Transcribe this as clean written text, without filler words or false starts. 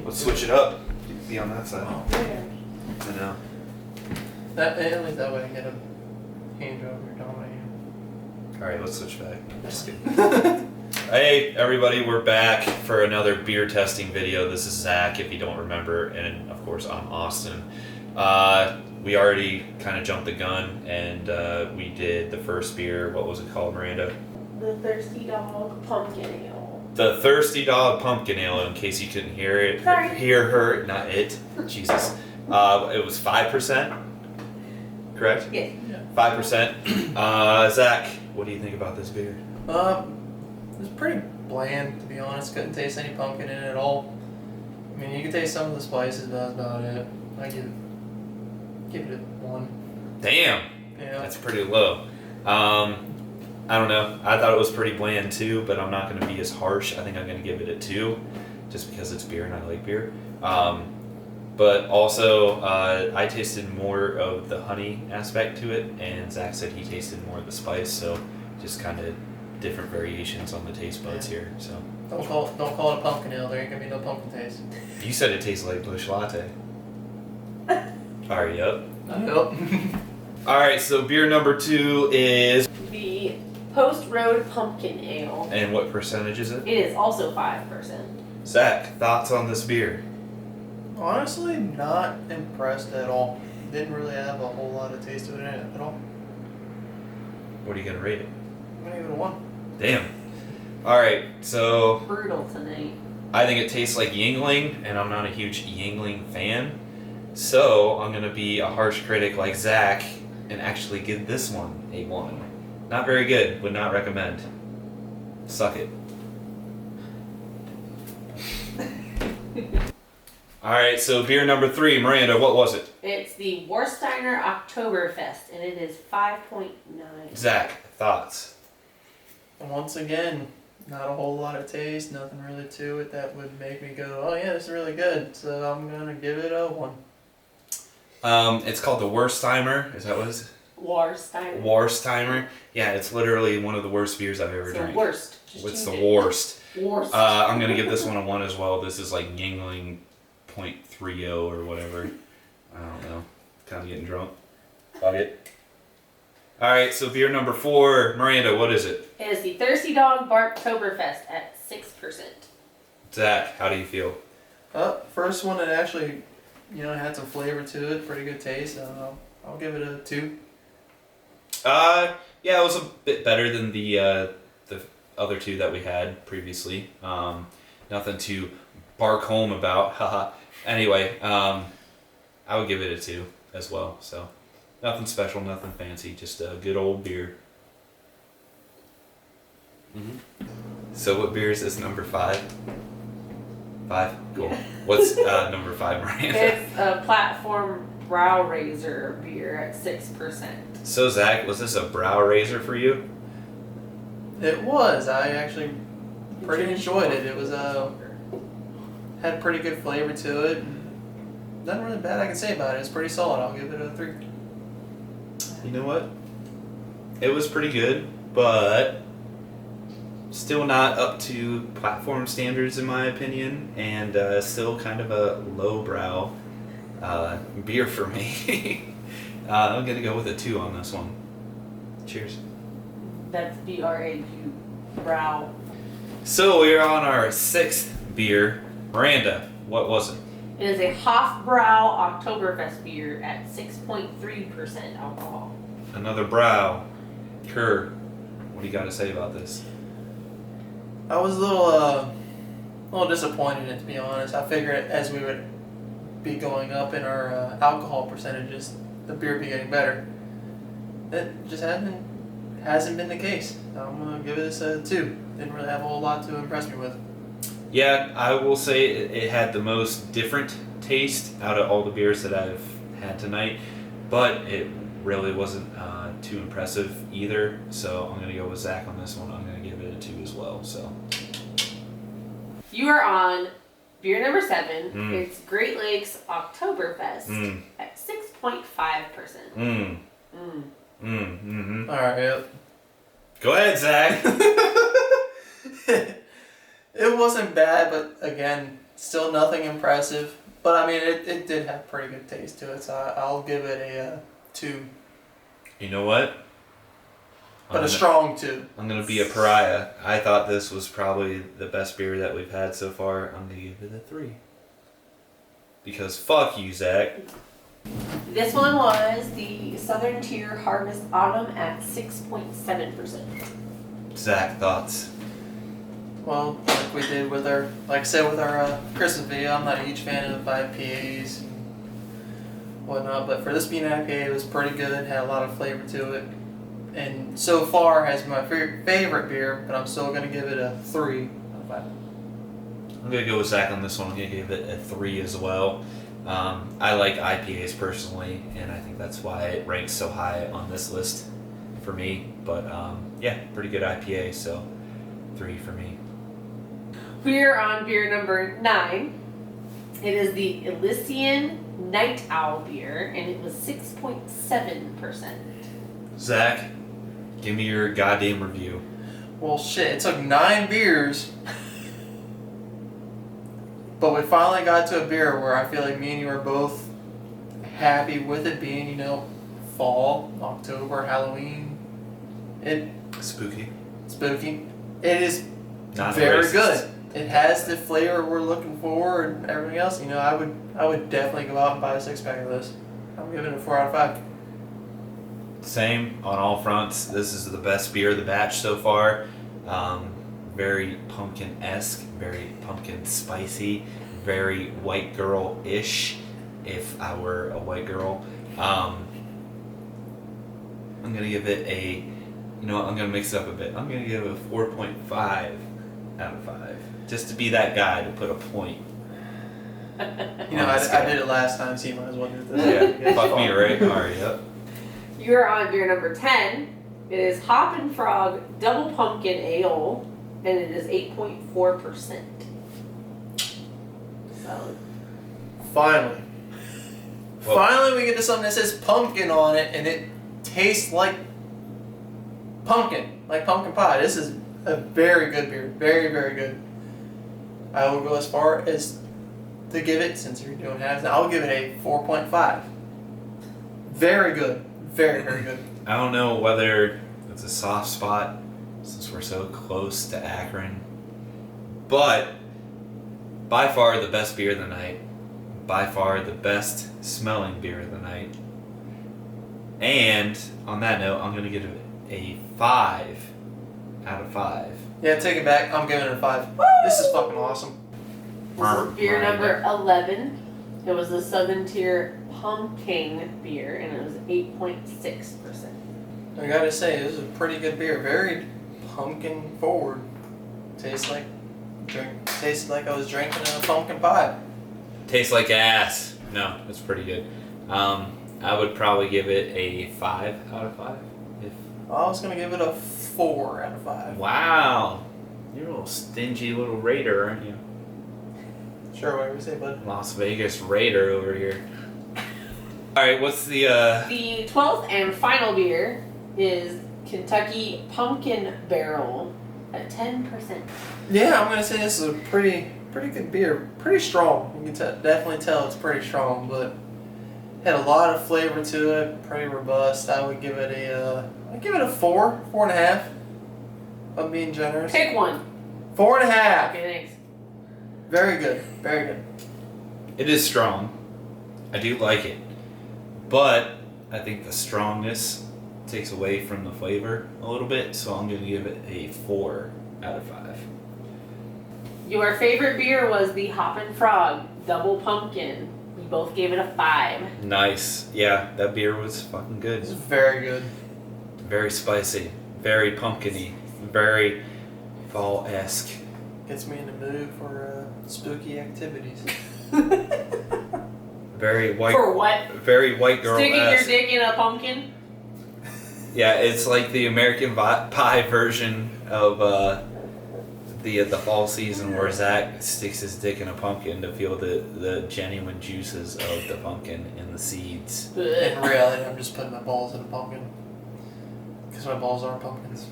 Let's switch it up. Be on that side. Yeah. I know. At least that way I get a hand job or dominating. Alright, let's switch back. Just kidding. Hey everybody, we're back for another beer testing video. This is Zach, if you don't remember, and of course I'm Austin. We already kind of jumped the gun and we did the first beer. What was it called, Miranda? The Thirsty Dog Pumpkin Ale. The Thirsty Dog Pumpkin Ale, in case you couldn't hear it. Sorry. Hear her, not it. Jesus. It was 5%, correct? Yes. 5%. Zach, what do you think about this beer? It was pretty bland, to be honest. Couldn't taste any pumpkin in it at all. I mean, you could taste some of the spices, but that's about it. I give it a 1. Damn. Yeah. That's pretty low. I don't know. I thought it was pretty bland too, but I'm not going to be as harsh. I think I'm going to give it a 2, just because it's beer and I like beer. But also, I tasted more of the honey aspect to it, and Zach said he tasted more of the spice. So just kind of different variations on the taste buds here. So Don't call it a pumpkin ale. There ain't gonna be no pumpkin taste. you said it tastes like Busch Latte. Alright, yep. Nope. Alright, so beer number 2 is... The Post Road Pumpkin Ale. And what percentage is it? It is also 5%. Zach, thoughts on this beer? Honestly, not impressed at all. Didn't really have a whole lot of taste to it in it at all. What are you going to rate it? I'm gonna give it a 1. Damn. Alright, so Brutal tonight. I think it tastes like Yingling, and I'm not a huge Yingling fan. So I'm going to be a harsh critic like Zach and actually give this one a 1. Not very good. Would not recommend. Suck it. Alright, so beer number 3. Miranda, what was it? It's the Warsteiner Oktoberfest, and it is 5.9. Zach, thoughts? And once again, not a whole lot of taste, nothing really to it that would make me go, oh yeah, this is really good. So I'm gonna give it a 1. It's called the Wurstheimer. Is that what it is? Warsteiner. Wurstheimer. Yeah, it's literally one of the worst beers I've ever It's the drank. worst. What's the worst? Worst. I'm gonna give this one a 1 as well. This is like Yingling 0.30 or whatever. I don't know. Kind of getting drunk. Love it. Alright, so beer number 4. Miranda, what is it? It is the Thirsty Dog Barktoberfest at 6%. Zach, how do you feel? First one that actually, had some flavor to it, pretty good taste. I'll give it a 2. Yeah, it was a bit better than the other 2 that we had previously. Nothing to bark home about. Haha. Anyway, I would give it a 2 as well. So nothing special, nothing fancy, just a good old beer. So what beer is this, number 5? 5? Cool. What's number 5, Miranda? It's a Platform Brow Razor beer at 6%. So Zach, was this a brow razor for you? It was. I actually pretty enjoyed it. It was had a pretty good flavor to it. Nothing really bad I can say about it. It's pretty solid. I'll give it a 3. You know what? It was pretty good, but still not up to platform standards in my opinion, and still kind of a lowbrow beer for me. I'm gonna go with a 2 on this one. Cheers. That's BRAU. Brow. So we're on our 6th beer. Miranda, what was it? It is a Hofbrau Oktoberfest beer at 6.3% alcohol. Another brow. Kerr, what do you got to say about this? I was a little disappointed in it, to be honest. I figured as we would be going up in our alcohol percentages, the beer would be getting better. It just hasn't been the case. I'm gonna give this a 2. Didn't really have a whole lot to impress me with. Yeah, I will say it had the most different taste out of all the beers that I've had tonight, but it really wasn't too impressive either. So I'm gonna go with Zach on this one. I'm gonna give it a 2 as well. So You are on beer number 7. It's Great Lakes Oktoberfest at 6.5%. All right. Go ahead, Zach. It wasn't bad, but again, still nothing impressive. But I mean, it did have pretty good taste to it, so I'll give it a 2. You know what? But a strong 2. I'm gonna be a pariah. I thought this was probably the best beer that we've had so far. I'm gonna give it a 3. Because fuck you, Zach. This one was the Southern Tier Harvest Autumn at 6.7%. Zach, thoughts? Well, like we did with our, like I said with our Christmas video, I'm not a huge fan of IPAs and whatnot, but for this being an IPA, it was pretty good, had a lot of flavor to it, and so far has my favorite beer, but I'm still going to give it a 3 out of 5. I'm gonna go with Zach on this one. I'm gonna give it a 3 as well. I like IPAs personally, and I think that's why it ranks so high on this list for me. But yeah, pretty good IPA, so 3 for me. We're on beer number 9. It is the Elysian Night Owl beer, and it was 6.7%. Zach, give me your goddamn review. Well, shit, it took 9 beers, but we finally got to a beer where I feel like me and you are both happy with it being, you know, fall, October, Halloween. Spooky. Spooky. It is Not very racist. good. It has the flavor we're looking for and everything else. You know, I would definitely go out and buy a 6-pack of this. I'm giving it a 4 out of 5. Same on all fronts. This is the best beer of the batch so far. Very pumpkin-esque, very pumpkin spicy, very white girl-ish, if I were a white girl. I'm going to give it a, you know what, I'm going to mix it up a bit. I'm going to give it a 4.5 out of 5. Just to be that guy to put a point. You know, I did it last time, so you might as well do it this Yeah, fuck me, right? Alright, yep. You're on beer number 10. It is Hop and Frog Double Pumpkin Ale, and it is 8.4%. Solid. Finally. Well- Finally we get to something that says pumpkin on it, and it tastes like pumpkin pie. This is a very good beer. Very, very good. I will go as far as to give it, since you're doing halves, I'll give it a 4.5. Very good. Very, very good. I don't know whether it's a soft spot since we're so close to Akron, but by far the best beer of the night, by far the best smelling beer of the night. And on that note, I'm going to give it a 5 out of 5. Yeah, take it back. I'm giving it a 5. This is fucking awesome. This is beer number 11. It was the Southern Tier Pumpkin beer, and it was 8.6%. I gotta say, this is a pretty good beer. Very pumpkin forward. Tastes like I was drinking a pumpkin pie. Tastes like ass. No, it's pretty good. I would probably give it a 5 out of 5. I was gonna give it a 4 out of 5. Wow, you're a little stingy little raider, aren't you? Sure, whatever you say, bud. Las Vegas Raider over here. Alright, what's the The 12th and final beer is Kentucky Pumpkin Barrel at 10%. Yeah, I'm gonna say this is a pretty good beer. Pretty strong. You can definitely tell it's pretty strong, but had a lot of flavor to it. Pretty robust. I would give it a 4, 4.5. I'm being generous. Pick one. 4.5. Okay, thanks. Very good. Very good. It is strong. I do like it. But I think the strongness takes away from the flavor a little bit, so I'm going to give it a 4 out of 5. Your favorite beer was the Hop and Frog Double Pumpkin. We both gave it a 5. Nice. Yeah, that beer was fucking good. It's very good. Very spicy. Very pumpkin-y. Very fall-esque. Gets me in the mood for spooky activities. Very white. For what? Very white girl. Sticking your dick in a pumpkin? Yeah, it's like the American Pie version of the fall season where Zach sticks his dick in a pumpkin to feel the genuine juices of the pumpkin and the seeds. In reality, I'm just putting my balls in a pumpkin. Because my balls aren't pumpkins.